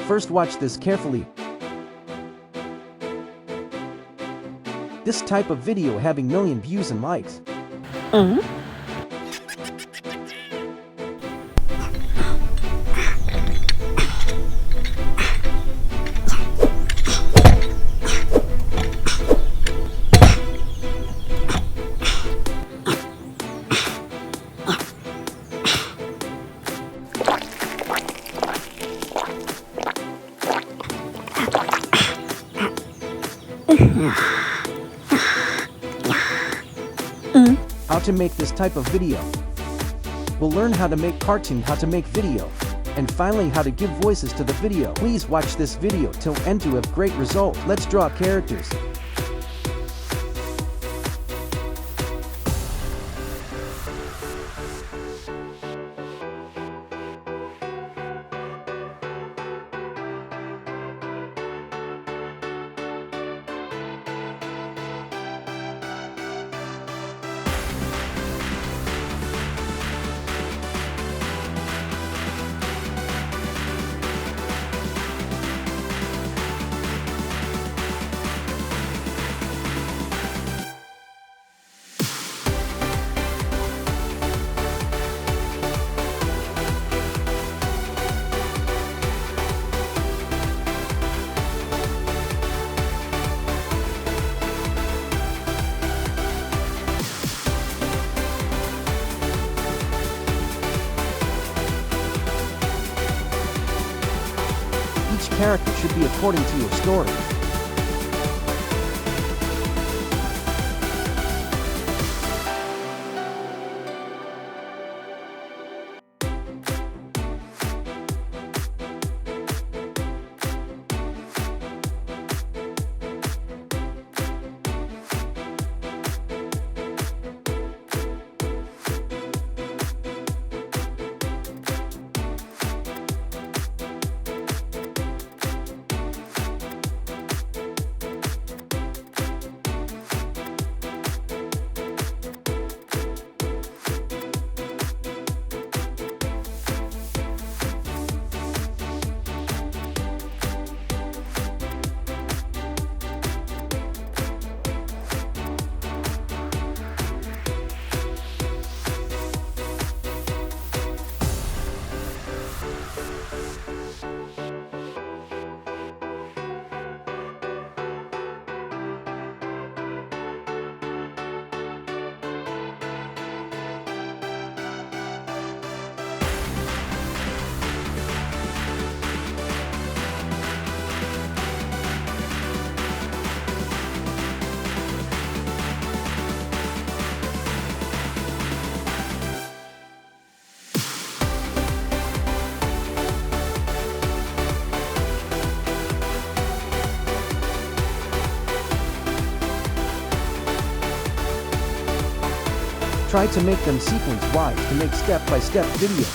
First, watch this carefully. This type of video having million views and likes. How to make this type of video. We'll learn how to make cartoon, how to make video, and finally how to give voices to the video. Please watch this video till end to have great result. Let's draw characters. Each character should be according to your story. Try to make them sequence-wise to make step-by-step video.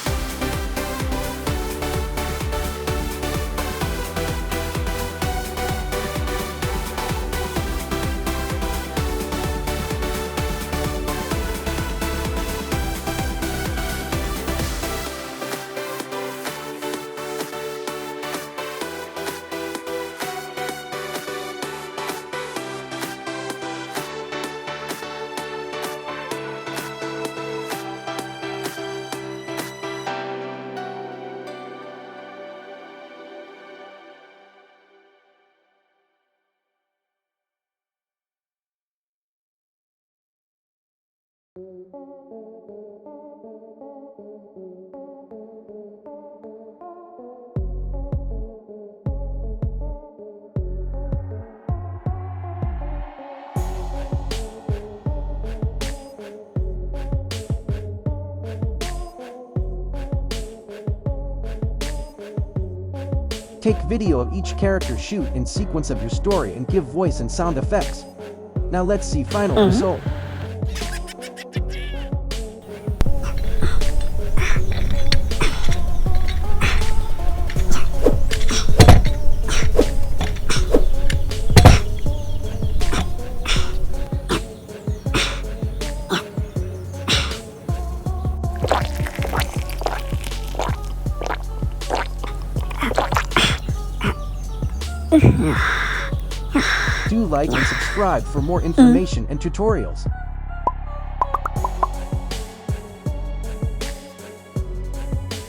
Take video of each character, shoot in sequence of your story, and give voice and sound effects. Now let's see final result. Do like and subscribe for more information and tutorials.